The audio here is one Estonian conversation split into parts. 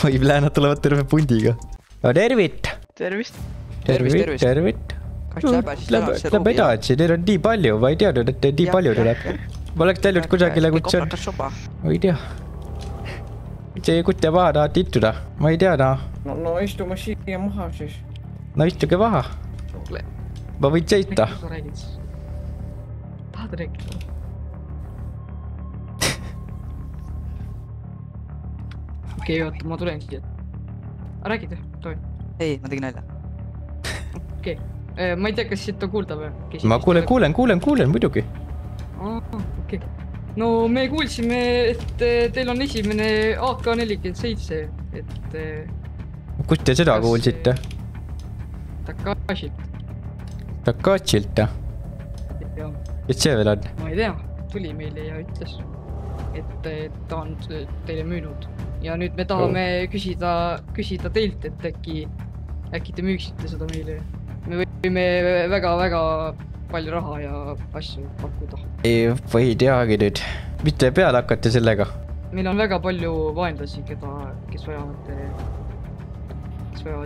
Oi, läänad tulevad terve pundiga. No tervit! Tervist! Tervit! Kas läbäsid tänase ruumi? Läb edasi, neil on nii palju, ma ei teadnud, et nii palju tuleb. Ma oleks täinud kusagile, kus on... Ma ei tea. See kutte maha tahad ittuda, ma ei tea, No istume siia maha siis. No istuge maha. Ma võin seita. Tahad rääkida? Okei, oota, ma tulen siia. Räägid, tohi? Ei, ma tegin nalja. Okei, ma ei tea, kas siit on kuulda või? Ma kuulen, muidugi. Okei. No me kuulsime, et teil on esimene AK-47, et... Kust te seda kuulsite? Takashilt? Jah. Et see veel on? Ma ei tea, tuli meile ja ütles, et ta on teile müünud. Ja nüüd me tahame küsida teilt, et äkki te müüksite seda meile. Me võime väga palju raha ja asju pakkuda. Ei teagi nüüd. Mis te peale hakkate sellega? Meil on väga palju vaenlasi, kes vajavad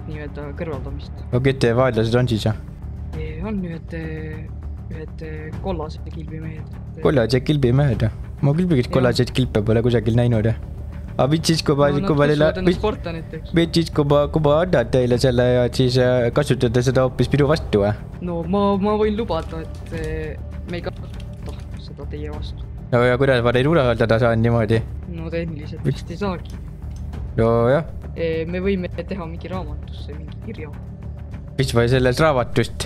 nii-öelda kõrvaldamist. No kes te vaenlased on siis? On ühed kollased kilbimehed. Kollased kilbimehed? Ma küll mingit kollaseid kilpe pole kusagil näinud. Aga mis siis, kui ma annan teile selle ja siis kasutada seda hoopis minu vastu? No ma võin lubada, et me ei kasuta seda teie vastu. No ja kuidas ma neid usaldada saan niimoodi? No tehniliselt vist ei saagi. No jah. Me võime teha mingi raamatusse, mingi kirja. Mis või selles raamatust?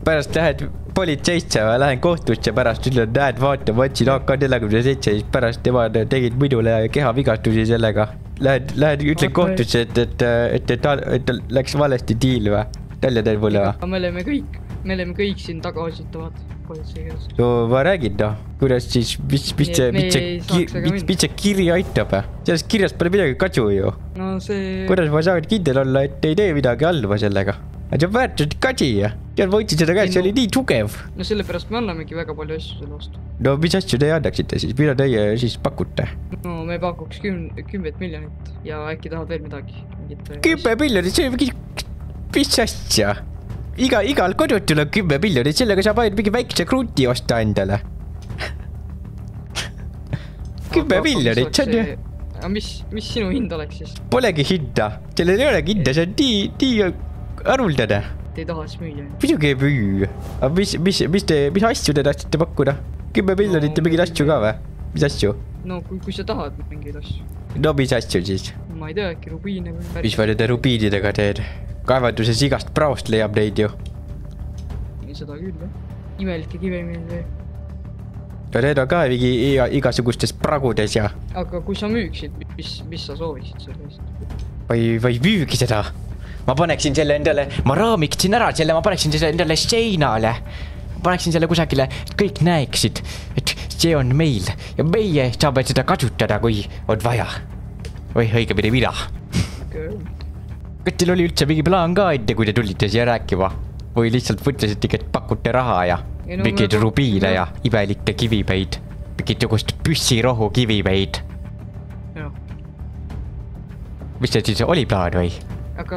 Pärast lähed politseisse või lähen kohtusse pärast ütlen, näed vaata, ma otsin AK-47, siis pärast nemad tegid minule kehavigastusi sellega. Lähed ütlen kohtusse, et läks valesti diil või? Nalja teil mulle või? Me oleme kõik siin tagaositavad politsei käes. No ma räägin kuidas siis, mis see kiri aitab? Sellest kirjast pole midagi kasu ju. No see... Kuidas ma saan kindel olla, et ei tee midagi halba sellega? See on väärtust kasi ja tead, ma võtsin seda käest, see oli nii tugev. No sellepärast me annamegi väga palju asju selle vastu. No mis asju te annaksite siis? Mida teie siis pakute? No me pakuks 10 miljonit ja äkki tahad veel midagi. 10 miljonit, see on mingi... Mis asja? Igal kodutul on 10 miljonit, sellega saab ainult mingi väikse krunti osta endale. 10 miljonit, see on ju... Aga mis sinu hind oleks siis? Polegi hinda, sellel ei olegi hinda, see on nii aruldane. Te ei taha siis müüa? Muidugi ei müü. Aga mis asju te tahtsite pakkuda? 10 miljonit ja mingeid asju ka või? Mis asju? No kui sa tahad mingeid asju. No mis asju siis? Ma ei tea, äkki rubiine või päris. Mis ma nende rubiinidega teed? Kaevanduses igast praost leiab neid ju. Seda küll, jah. Imelikke kivemeid või? No need on ka igasugustes pragudes ja... Aga kui sa müüksid, mis sa sooviksid selle eest? Või müügi seda. Ma paneksin selle endale, ma raamiksin ära selle, ma paneksin selle endale seinale. Ma paneksin selle kusagile, et kõik näeksid, et see on meil. Ja meie saame seda kasutada, kui on vaja. Või õigemini mina. Kas teil oli üldse mingi plaan ka enne, kui te tulite siia rääkima? Või lihtsalt võtlesite, et pakute raha ja mingeid rubiine ja imelikke kivimeid? Mingid jugust püssirohu kivimeid? Mis see siis oli plaan või?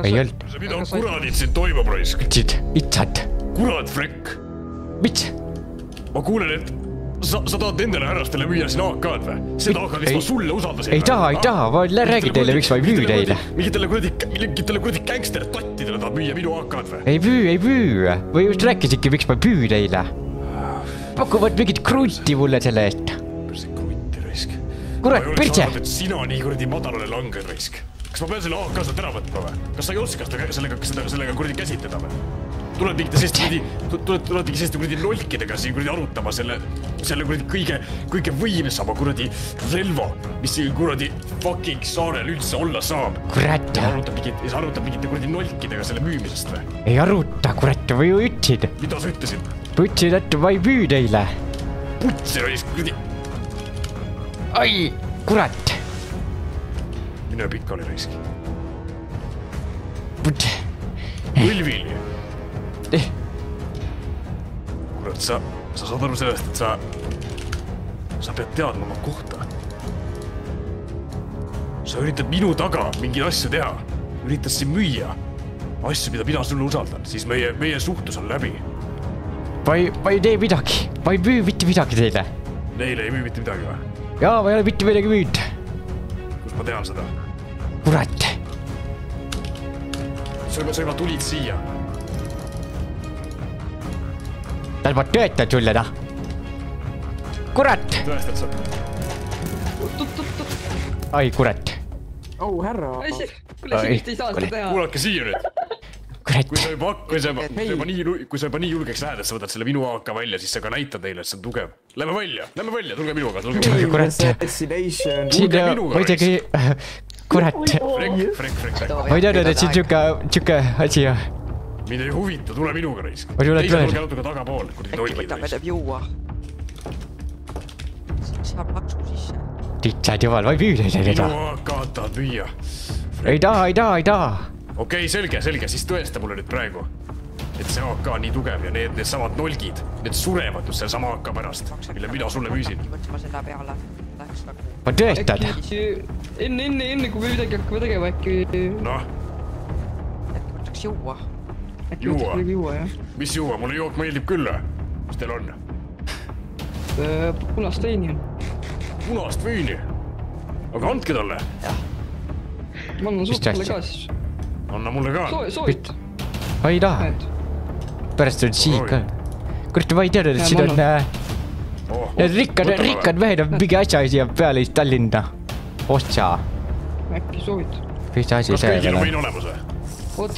Ei olnud. Mida kuradid siin toimub, raisk? Itsad. Kurad frekk. Mis? Ma kuulen, et sa tahad nendele härrastele müüa siin AK-d või? Seda AK-d, mis ma sulle usaldasin. Ei taha, ma räägin teile, miks ma ei müü teile. Mingitele kuradi gangster tattidele tahad müüa minu AK-d või? Ei müü. Või just rääkisidki, miks ma ei müü teile. Pakuvad mingit krunti mulle selle eest. Perse krunti, raisk. Kurat, perse! Ma ei oleks arvanud, et sina nii kuradi madalale langed, raisk. Kas ma pean selle AK sealt ära võtma või? Kas sa ei oska sellega kuradi käsitleda või? Tuled mingi selliste kuradi nolkidega siin kuradi arutama selle kuradi kõige võimsama kuradi relva, mis siin kuradi fucking saarel üldse olla saab. Kurat. Sa arutad mingite kuradi nolkidega selle müümisest või? Ei aruta, kurat, või ju ütlesid. Mida sa ütlesid? Ma ütlesid, et ma ei müü teile. Putsi raisk, kuradi. Ai, kurat. Mine pikali raisk. Putsi. Põlvili. Kurat, sa saad aru sellest, et sa pead teadma oma kohta. sa üritad minu taga mingeid asju teha. Üritad siin müüa asju, mida mina sulle usaldan, siis meie suhtlus on läbi. Ma ei tee midagi. Ma ei müü mitte midagi teile. Neile ei müü mitte midagi või? Jaa, ma ei ole mitte midagi müüd. Kus ma tean seda? Kurat. Sa juba tulid siia. Tal ma töötan sulle, noh. Kurat. Tõestad sa? Ai, kurat. härra. Kuule, siit ei saa seda teha. Kuulake siia nüüd. Kurat. Kui sa juba nii julgeks lähed, et sa võtad selle minu AK välja, siis sa ka näitad neile, et see on tugev. Lähme välja, tulge minuga. Kurat. Siin muidugi... Kurat. Frekk. Ma ei teadnud, et siin tšuke asi on. Mind ei huvita, tule minuga reis. Ma tule Teised tulge natuke tagapool, kui te äkki toigid võtame reis. teeb juua. Saab laksu sisse. Titsad jumal, ma ei müü teile Minu teda. AK tahad müüa. Ei taha. Okei, selge, siis tõesta mulle nüüd praegu. Et see AK on nii tugev ja need samad nolgid, need surevad just selle sama AK pärast, mille mina sulle müüsin. Mõtlema selle peale. Läheks nagu... Ma tõestan. Enne kui me midagi hakkame tegema, äkki... Noh, Äkki võtaks juua. Äkki võtaks midagi juua, jah. mis juua, mulle jook meeldib küll. Mis teil on? Punast veini on. Punast veini? Aga andke talle. Ma annan suht talle ka siis. Anna mulle ka. Soovid? Ma ei taha. Pärast on siik ka. Kurat, ma ei teadnud, et siin on... Need rikkad mehed on mingi asja siia peale Tallinna. Otsa. Äkki soovid? Mis asi Kas see kõigil on on? vein olemas või? Oota,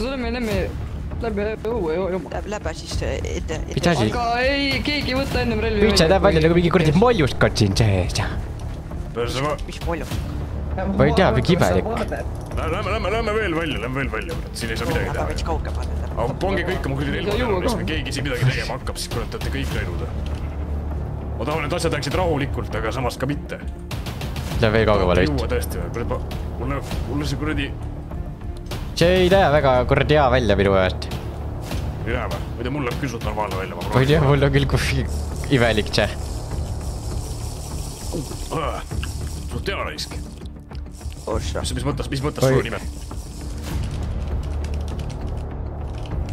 lähme õue joma. Läbe siis ette. Mis asi? Aga ei, keegi ei võta ennem relvi. Mis see näeb välja nagu mingi kuradi moljuskad siin sees. Mis molju? Ma ei tea, mingi imelik. Lähme veel välja. Siin ei saa midagi Läbe teha. veits kaugemale. Aga pange kõik oma kuradi relvad ära, kui keegi siin midagi tegema hakkab, siis kurat olete kõik läinud. Ma tahan, et asjad läheksid rahulikult, aga samas ka mitte. Läheb veel kaugemale vist. Juua tõesti või? Mulle see kuradi... See ei näe väga kuradi hea välja minu ajast. Ei näe või? Muide, mul läheb küll suht normaalne välja. Ma ei tea, mul on küll imelik see. Suht hea raisk. Mis mõttes sul nime?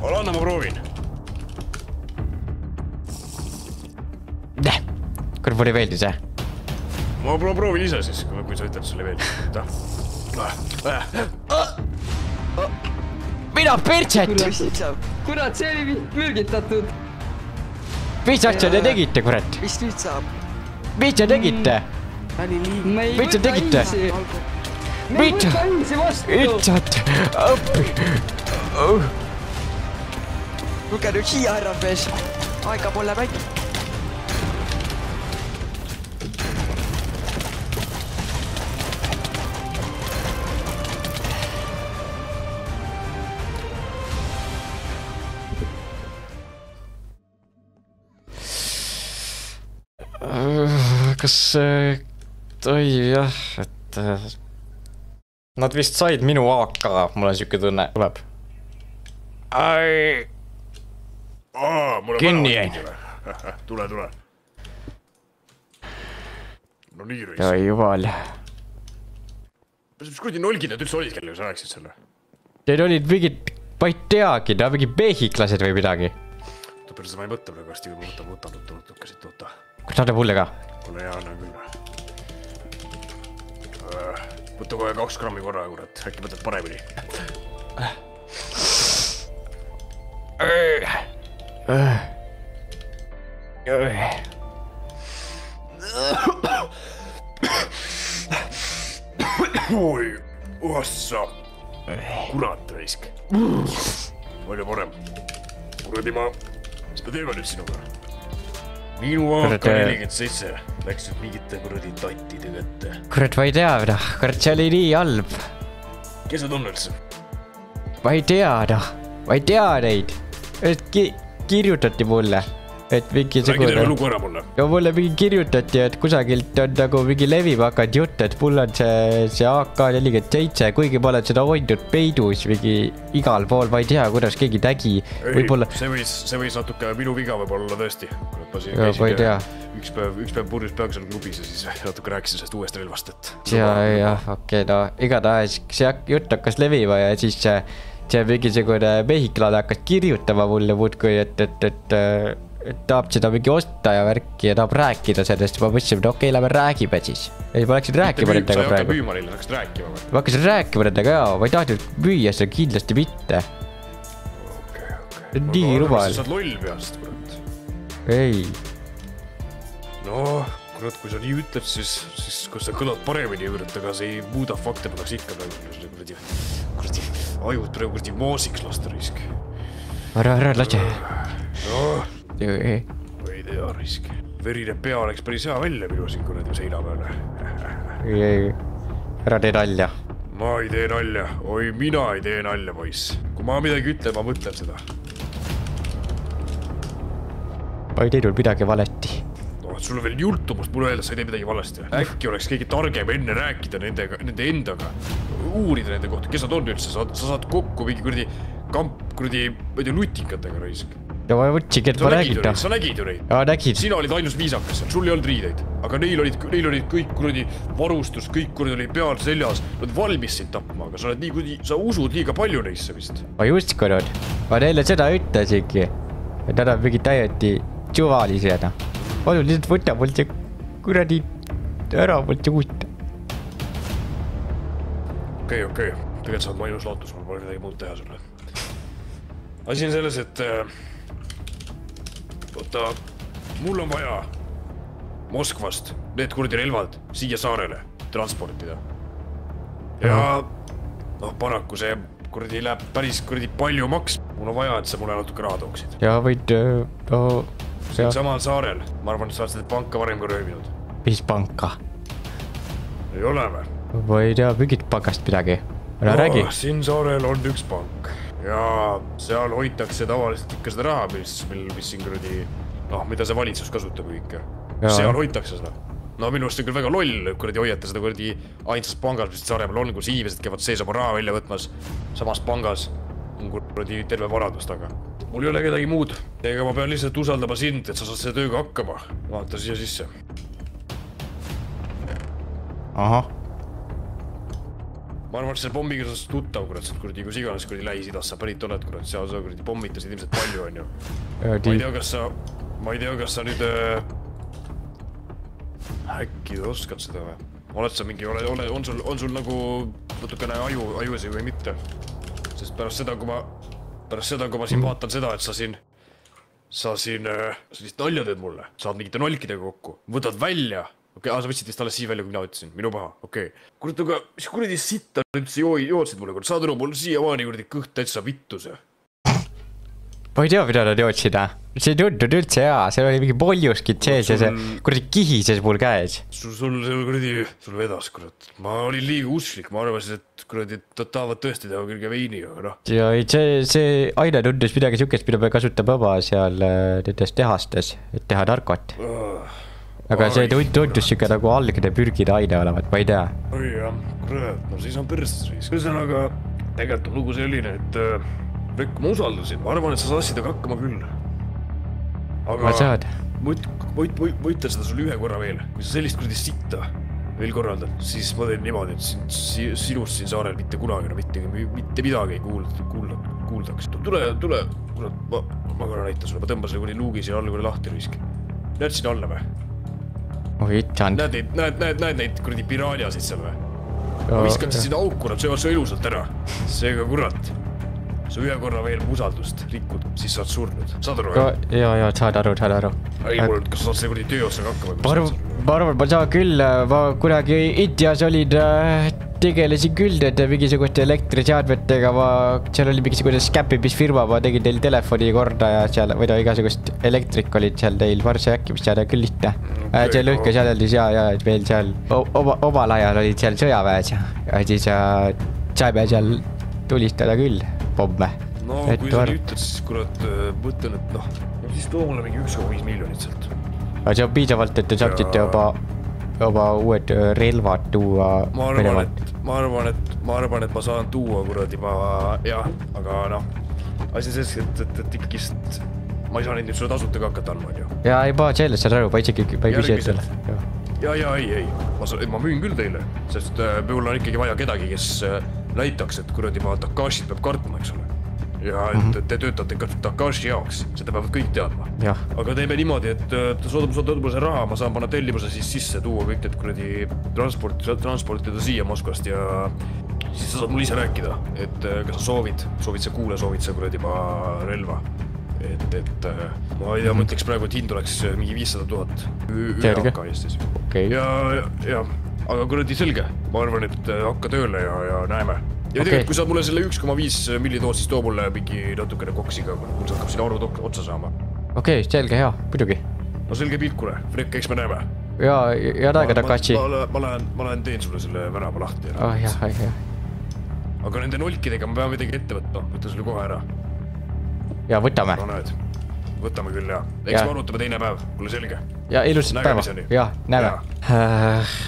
Ole anna, ma proovin. Kurat, mulle ei meeldi see. Ma proovin ise siis, kui sa ütled sulle veel. Mina Pertset! Kurat, see oli mürgitatud. Mis asja te tegite, kurat? Mis nüüd saab? Mis te tegite? Me ei Mis te võta tegite? isi. Me ei Mida? võta isi vastu. Itsat! Appi! Luge nüüd siia, härra mees. Aega pole mängida. Kas tohib jah, et... Nad vist said minu AK, mul on siuke tunne. Tuleb. Ai! Kinni jäin. Tule. No nii rõis. Oi jumal. Mis kuradi nolgid need üldse olid, kellega sa rääkisid selle? Need olid mingid, ma ei teagi, nad mingid mehhiklased või midagi. Oota, pärast ma ei mõtle praegu hästi, kui ma võtan natukesid, oota. Kas nad on mulle ka? Kuule hea annan küll. Võta kohe 2 grammi korra, kurat. Äkki mõtled paremini. Oi, ossa. Kurat raisk. Palju parem. Kuradi ma... Mis me teeme nüüd sinuga? Minu AK-47 läks nüüd mingite kuradi tattide kätte. Kurat, ma ei tea, kurat, see oli nii halb. Kes need on üldse? Ma ei tea, ma ei tea neid. Et kirjutati mulle, et mingi Räägi terve lugu ära mulle. Ja mulle mingi kirjutati, et kusagilt on nagu mingi levima hakanud jutt, et mul on see AK-47, kuigi ma olen seda hoidnud peidus mingi igal pool, ma ei tea, kuidas keegi nägi. Ei, see võis natuke minu viga võib olla tõesti. hüppasin ja ma ei tea. Üks päev purjus peaga seal klubis ja siis natuke rääkisin sellest uuest relvast, et... jah, okei, no igatahes see jutt hakkas levima ja siis see mingisugune mehhiklane hakkas kirjutama mulle muudkui, et tahab seda mingi osta ja värki ja tahab rääkida sellest. Ma mõtlesin, et okei, lähme räägime siis. Ei, ma läksin rääkima nendega praegu. Sa ei hakka müüma neile, sa hakkasid rääkima või? Ma hakkasin rääkima nendega, jaa. Ma ei tahtnud müüa seda kindlasti mitte. Nii rumal. Sa saad loll peast, kurat. Ei. No, kurat, kui sa nii ütled, siis kui sa kõlad paremini kurat, aga see ei muuda fakte, ma tahaks ikka praegu kuradi ajud praegu kuradi moosiks lasta risk. Ära lase. No, ma ei tea risk. Verine pea oleks päris hea välja minu siin kuradi seina peale. Ei, ära tee nalja. Ma ei tee nalja. Oi, mina ei tee nalja, poiss. Kui ma midagi ütlen, ma mõtlen seda. Ma ei teinud midagi valesti. No, sul on veel jultumust mulle öelda, sa ei tee midagi valesti. Äkki oleks keegi targem enne rääkida nende endaga. Uurida nende kohta, kes nad on üldse. Sa saad kokku mingi kuradi kamp, kuradi, ma ei tea, lutikatega raisk. Ja ma võtsingi, et ma räägin ta. Sa nägid ju neid? Jaa, nägid. Sina olid ainus viisakas, sul ei olnud riideid. Aga neil olid kõik kuradi varustus, kõik kuradi oli peal seljas. Nad valmis sind tapma, aga sa oled nii kuradi, sa usud liiga palju neisse vist. Ma ei uskunud. Ma neile seda ütlesingi. Et nad on mingi täieti suvalisena. Palju lihtsalt võtta mult see kuradi ära mult see uut. Okei. Tegelikult saad ma ainus lootus, mul pole midagi muud teha sulle. Asi on selles, et võtta, mul on vaja Moskvast need kuradi relvad siia saarele transportida. Ja noh, paraku see kuradi läheb päris kuradi palju maks. Mul on vaja, et sa mulle natuke raha tooksid. Ja võid, no... Siin samal saarel. Ma arvan, et sa oled seda panka varem ka röövinud. Mis panka? Ei ole või? Ma ei tea mingit pankast midagi. Ära räägi. Siin saarel on üks pank. Ja seal hoitakse tavaliselt ikka seda raha, mis siin kuradi... noh, mida see valitsus kasutab ikka. Seal hoitakse seda. No minu arust on küll väga loll, kuradi hoiate seda kuradi ainsas pangas, mis Saaremaal on, kus inimesed käivad sees oma raha välja võtmas. Samas pangas on kuradi terve varadust, aga mul ei ole kedagi muud. Ega ma pean lihtsalt usaldama sind, et sa saad selle tööga hakkama. Vaata siia sisse. Aha. Ma arvan, et selle pommiga sa saad tuttav, kurat, sa kuradi kus iganes kuradi Lähis-Idas sa pärit oled, kurat, seal sa kuradi pommitasid ilmselt palju, on ju. Ma ei tea, kas sa nüüd... äkki oskad seda või? Oled sa mingi, on sul nagu natukene ajusi või mitte? Sest pärast seda, kui ma siin vaatan seda, et sa siin sellist nalja teed mulle, saad mingite nolkidega kokku, võtad välja. Okei, sa võtsid vist alles siin välja, kui mina ütlesin, minu paha, okei. Kurat, aga mis kuradi sitta üldse joodsid mulle, saad aru, mul siia maani kuradi kõht täitsa vittus. Ma ei tea, mida nad joodsid, see ei tundnud üldse hea, seal oli mingi poljuskid sees ja see kuradi kihises mul käes. Sul vedas, kurat. Ma olin liiga usklik, ma arvasin, et kuradi tahavad tõesti teha kõige veini, aga noh. Ja see aine tundus midagi sükest, mida me kasutame oma seal nendes tehastes, et teha narkot. Aga see tundus süke nagu algne pürgide aine olevat, ma ei tea. Oi jah, kurat, no siis on põrstas riis. Ühesõnaga, tegelikult on lugu selline, et Rekk, ma usaldasin, ma arvan, et sa saad seda hakkama küll. Aga ma saad. Ma ütlen seda sulle ühe korra veel. Kui sa sellist kuradi sitta veel korraldad, siis ma teen niimoodi, et sinust siin saarel mitte kunagi, mitte midagi ei kuuldaks. Tule, kurat, ma korra näitan sulle, ma tõmban selle kuni luugi siin alla kuni lahti risk. Näed siin alla või? Oi, itsand. Näed neid kuradi piraaniasid seal või? Ma viskan siin auku, nad söövad su elusalt ära. Seega kurat. Sa ühe korra veel usaldust rikud, siis saad surnud. Saad aru? Jaa, saad aru. Ei, kas sa saad selle kuradi töö otsaga hakkama? Ma arvan, ma saan küll, ma kunagi Indias olin, tegelesin küll nende mingisuguste elektriseadmetega, seal oli mingisugune skäppimisfirma, ma tegin teil telefoni korda ja seal, või igasugust elektrik olid seal teil, varsi äkki, mis seal küll lihtne. See lõhke seal oli ja meil seal omal ajal olid seal sõjaväes ja siis saime seal tulistada küll pomme. No kui sa nii ütled, siis kurat mõtlen, et noh, siis too mulle mingi 1,5 miljonit sealt. Aga see on piisavalt, et te saaksite juba uued relvad tuua. Ma arvan, et ma saan tuua kurat juba, jah, aga noh, asi on selles, et ikkagist ma ei saa neid nüüd sulle tasuta ka hakata andma, on ju. Ja ei paa tšelle seal aru, ma isegi ei küsi ettele. Ja ei. Ma müün küll teile, sest mul on ikkagi vaja kedagi, kes näitaks, et kuradi ma Takashit peab kartma, eks ole. Ja et te töötate Takashi jaoks, seda peavad kõik teadma. Aga teeme niimoodi, et soodab mulle see raha, ma saan panna tellimuse siis sisse, tuua kõik need kuradi transportida siia Moskvast ja siis sa saad mulle ise rääkida, et kas sa soovid sa kuule, soovid sa kuradi ma relva. Et ma ei tea, mõtleks praegu, et hind oleks mingi 500 000 ühe hakka Eestis. Ja, aga kuradi selge, ma arvan, et hakka tööle ja näeme. Ja tegelikult, kui saad mulle selle 1,5 millitoos, siis too mulle mingi natukene koksiga, mul saab siin arvud otsa saama. Okei, selge, hea, muidugi. No selge pilkule, Frek, eks me näeme. Ja aega Takashi. Ma lähen teen sulle selle värava lahti. Jah. Aga nende nolkidega ma pean midagi ette võtta, võtta sulle kohe ära. Ja võtame. No näed, võtame küll, jah. Eks me arutame teine päev, kuule selge. Ja ilusat päeva. Ja, näeme.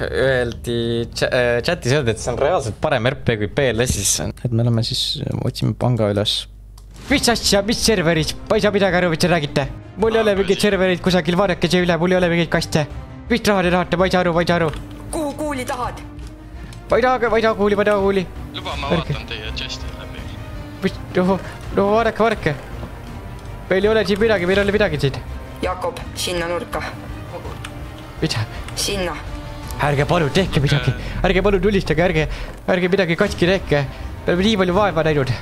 Öeldi chatis öeldi, et see on reaalselt parem RP kui PLS-is. Et me oleme siis, otsime panga üles. Mis asja, mis serverid? Ma ei saa midagi aru, mis te räägite. Mul ei ole mingid serverid kusagil, vaadake see üle, mul ei ole mingid kaste. Mis raha te tahate, ma ei saa aru. Kuhu kuuli tahad? Ma ei taha kuuli. Luba, ma vaatan teie chesti läbi. Mis, no vaadake. Meil ei ole siin midagi, meil ei ole midagi siin. Jakob, sinna nurka. Mida? Sinna. Ärge palun tehke midagi. Ärge palun tulistage, ärge midagi katki tehke. Me oleme nii palju vaeva näinud.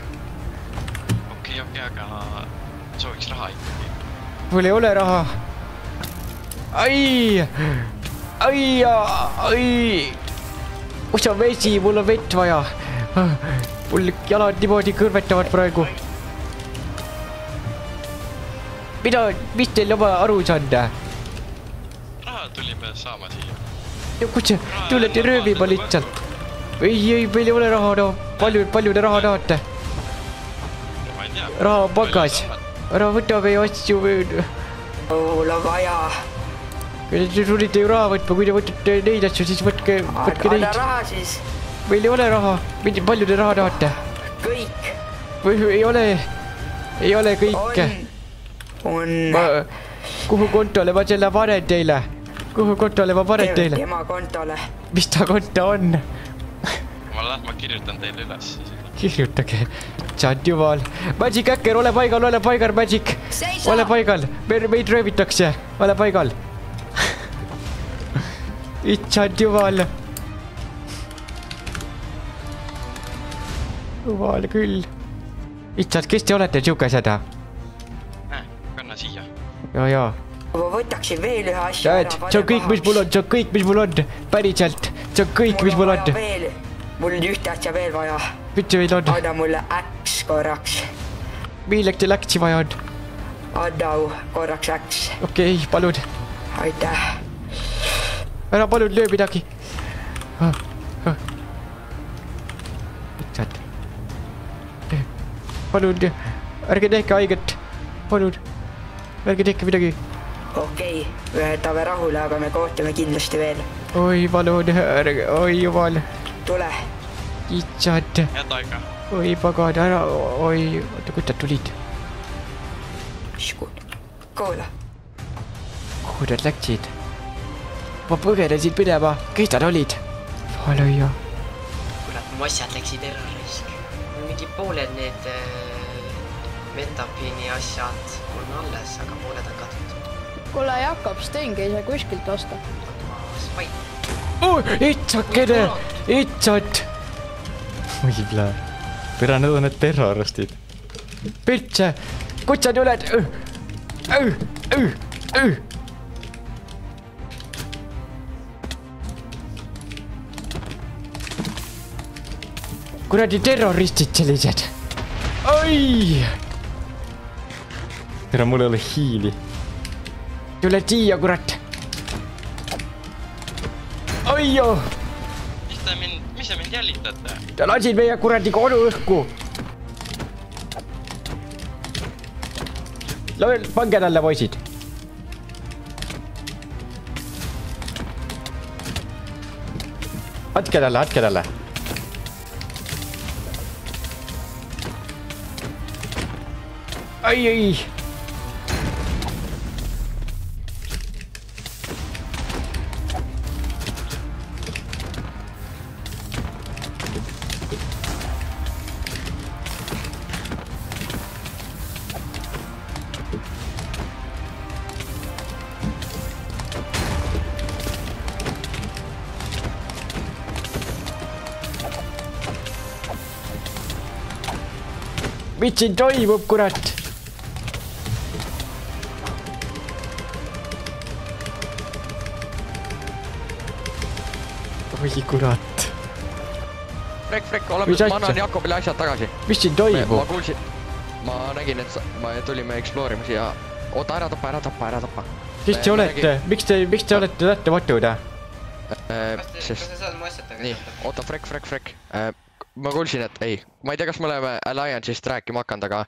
Okei, aga sooviks raha ikkagi. Mul ei ole raha. Kus on vesi? Mul on vett vaja. Mul jalad niimoodi kõrvetavad praegu. Mis teil oma aru saada? Raha tulime saama siia. Kus see? Tulete röövima lihtsalt. Ei, meil ei ole raha, no. Palju te raha tahate? Ma ei tea. Raha on pangas. Ära võta meie asju. Mul on vaja. Te tulite ju raha võtma, kui te võtate neid asju, siis võtke neid. Anna raha siis. Meil ei ole raha. Palju te raha tahate? Kõik. Ei ole kõike. On. Kuhu kontole ma selle panen teile? Tema kontole. Mis ta konto on? Ma kirjutan teile üles. Kirjutage. Tšad jumal. Magic Hacker, ole paigal, Magic. Ole paigal. Meid röövitakse. Ole paigal. Tšad jumal. Jumal küll. Tšad, kes te olete siuke seda? Kanna siia. Ja. Ma võtaksin veel ühe asja ära. See on kõik, mis mul on. Päriselt. See on kõik, mis mul on. Mul on ühte asja veel vaja. Mis see meil on? Anna mulle äks korraks. Milleks teil äksi vaja on? Anna korraks äks. Okei, palun. Aitäh. Ära palun löö midagi. Palun, ärge tehke haiget. Palun, ärge tehke midagi. Okei, võtame rahule, aga me kohtame kindlasti veel. Oi, palun, ärge, oi jumal. Tule. Itsad. Head aega. Oi, pagan, ära, oi, oota, kui ta tulid? Kuule. Kuhu nad läksid? Ma põgenesid minema, kes nad olid? Valöia. Kurat, mu asjad läksid erarisk. Mingi pooled need metapiini asjad on alles, aga pooled on kadunud. Kuule Jakob, Sten käis kuskilt osta. Itsakene! Itsad! Oi plää. Pera, need on need terroristid. Pitse! Kus sa tuled? Kuradi terroristid sellised. Oi! Pera, mul ei ole hiili. Tule siia, kurat. Oi joo! Mis te mind jälitate? Ta lasid meie kuradi kodu õhku. Pange talle, poisid. Atke talle. Ai. mis siin toimub, kurat? oi kurat. Frek, oleme, ma annan Jakobile asjad tagasi. mis siin toimub? Ma kuulsin, ma nägin, et me tulime explore ima siia. Oota, ära tappa. Kes te olete? Miks te olete lähtematud? Kas sa saad mu asjad tagasi? Nii, oota, Frek. Ma kuulsin, et ei, ma ei tea, kas me oleme Alliance'ist rääkima hakanud, aga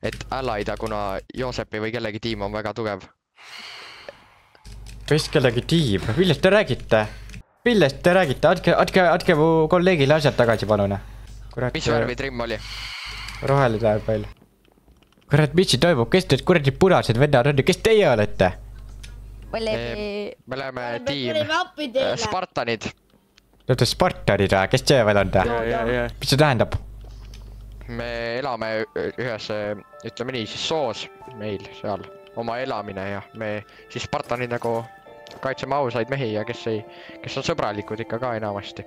et Allied, kuna Joosepi või kellegi tiim on väga tugev. Kes kellegi tiim? Millest te räägite? Andke mu kolleegile asjad tagasi, palun. Mis värvi trimm oli? Rohele läheb veel. Kurat, mis siin toimub? Kes need kuradi punased vennad on? Kes teie olete? Me oleme tiim Spartanid. Te olete Spartanid või? Kes see veel on? Mis see tähendab? Me elame ühes, ütleme nii, siis soos meil seal. Oma elamine ja me siis Spartanid nagu kaitseme ausaid mehi ja kes on sõbralikud ikka ka enamasti.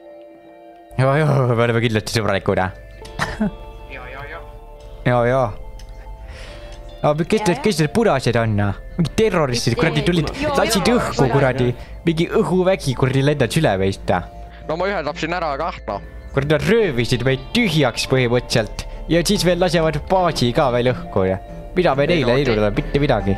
Joo, me oleme kindlasti sõbralikud. Joo. Kes need punased on? Mingi terroristid, kuradi tulid, lasid õhku kuradi. Mingi õhuvägi kuradi lendad üle meist. No ma ühe tapsin ära kah, no. Kuradi nad röövisid meid tühjaks põhimõtteliselt. Ja siis veel lasevad baasi ka veel õhku. Mida me neile ei tule, mitte midagi.